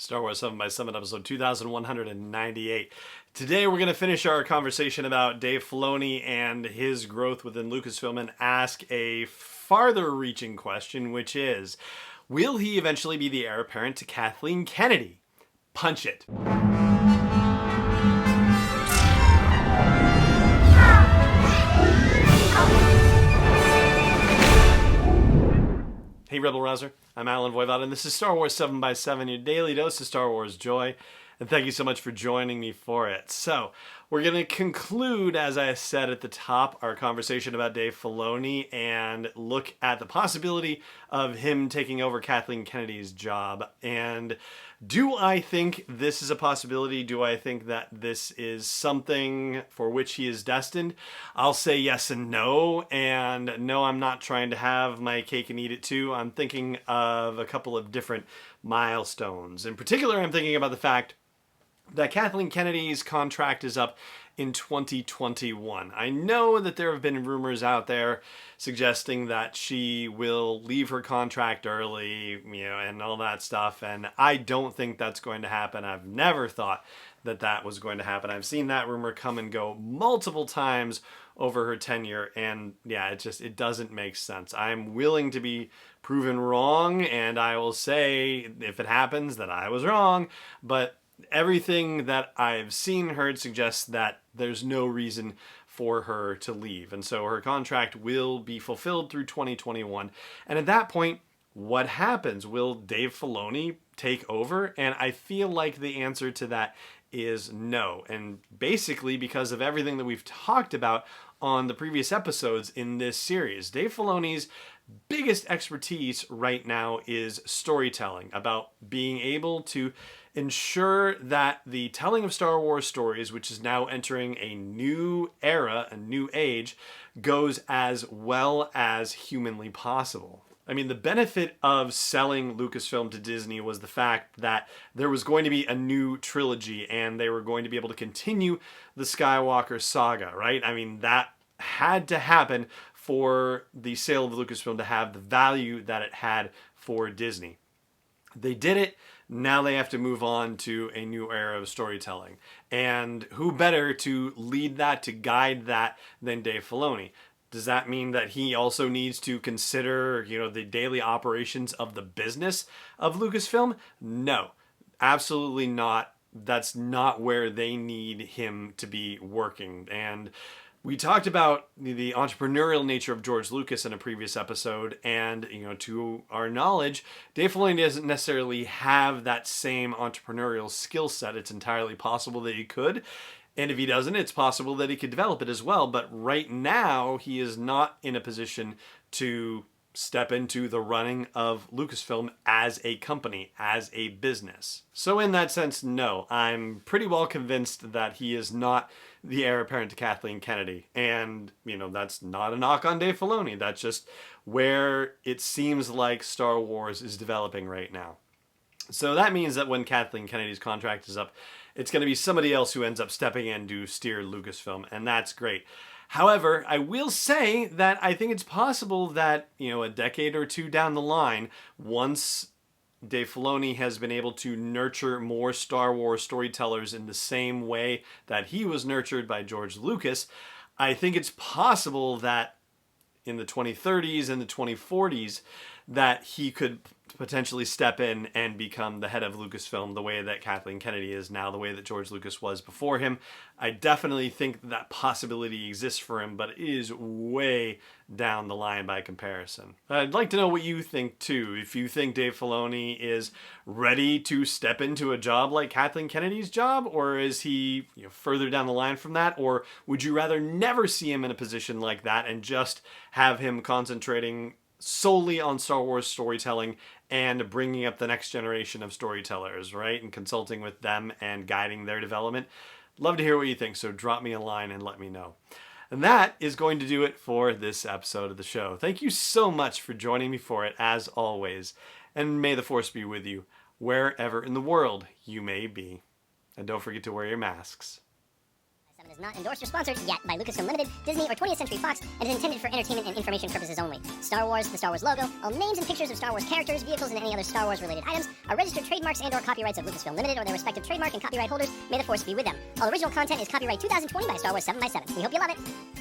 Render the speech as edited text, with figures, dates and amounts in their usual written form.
Star Wars 7 by 7 episode 2198. Today we're going to finish our conversation about Dave Filoni and his growth within Lucasfilm and ask a farther reaching question, which is, will he eventually be the heir apparent to Kathleen Kennedy? Punch it. Hey Rebel Rouser, I'm Alan Voivod, and this is Star Wars 7 by 7, your daily dose of Star Wars joy, and thank you so much for joining me for it. So, we're going to conclude, as I said at the top, our conversation about Dave Filoni and look at the possibility of him taking over Kathleen Kennedy's job. And do I think this is a possibility? Do I think that this is something for which he is destined? I'll say yes and no. And no, I'm not trying to have my cake and eat it too. I'm thinking of a couple of different milestones. In particular, I'm thinking about the fact that Kathleen Kennedy's contract is up in 2021. I know that there have been rumors out there suggesting that she will leave her contract early, and all that stuff, and I don't think that's going to happen. I've never thought that that was going to happen. I've seen that rumor come and go multiple times over her tenure, and yeah, it doesn't make sense. I'm willing to be proven wrong, and I will say, if it happens, that I was wrong, but everything that I've seen, heard, suggests that there's no reason for her to leave. And so her contract will be fulfilled through 2021. And at that point, what happens? Will Dave Filoni take over? And I feel like the answer to that is no. And basically because of everything that we've talked about on the previous episodes in this series, Dave Filoni's biggest expertise right now is storytelling, about being able to ensure that the telling of Star Wars stories, which is now entering a new era, a new age, goes as well as humanly possible. I mean, the benefit of selling Lucasfilm to Disney was the fact that there was going to be a new trilogy and they were going to be able to continue the Skywalker saga, right? I mean, that had to happen for the sale of Lucasfilm to have the value that it had for Disney. They did it. Now they have to move on to a new era of storytelling. And who better to lead that, to guide that, than Dave Filoni? Does that mean that he also needs to consider, the daily operations of the business of Lucasfilm? No, absolutely not. That's not where they need him to be working. And we talked about the entrepreneurial nature of George Lucas in a previous episode, and to our knowledge, Dave Filoni doesn't necessarily have that same entrepreneurial skill set. It's entirely possible that he could, and if he doesn't, it's possible that he could develop it as well. But right now, he is not in a position to step into the running of Lucasfilm as a company, as a business. So in that sense, no, I'm pretty well convinced that he is not the heir apparent to Kathleen Kennedy. And, that's not a knock on Dave Filoni. That's just where it seems like Star Wars is developing right now. So that means that when Kathleen Kennedy's contract is up, it's going to be somebody else who ends up stepping in to steer Lucasfilm, and that's great. However, I will say that I think it's possible that, a decade or two down the line, once Dave Filoni has been able to nurture more Star Wars storytellers in the same way that he was nurtured by George Lucas, I think it's possible that in the 2030s and the 2040s that he could potentially step in and become the head of Lucasfilm the way that Kathleen Kennedy is now, the way that George Lucas was before him. I definitely think that possibility exists for him, but it is way down the line by comparison. I'd like to know what you think too. If you think Dave Filoni is ready to step into a job like Kathleen Kennedy's job, or is he further down the line from that, or would you rather never see him in a position like that and just have him concentrating solely on Star Wars storytelling and bringing up the next generation of storytellers, right? And consulting with them and guiding their development? Love to hear what you think, so drop me a line and let me know. And that is going to do it for this episode of the show. Thank you so much for joining me for it, as always. And may the Force be with you, wherever in the world you may be. And don't forget to wear your masks. 7 is not endorsed or sponsored yet by Lucasfilm Limited, Disney, or 20th Century Fox, and is intended for entertainment and information purposes only. Star Wars, the Star Wars logo, all names and pictures of Star Wars characters, vehicles, and any other Star Wars-related items are registered trademarks and/or copyrights of Lucasfilm Limited or their respective trademark and copyright holders. May the force be with them. All original content is copyright 2020 by Star Wars 7x7. We hope you love it.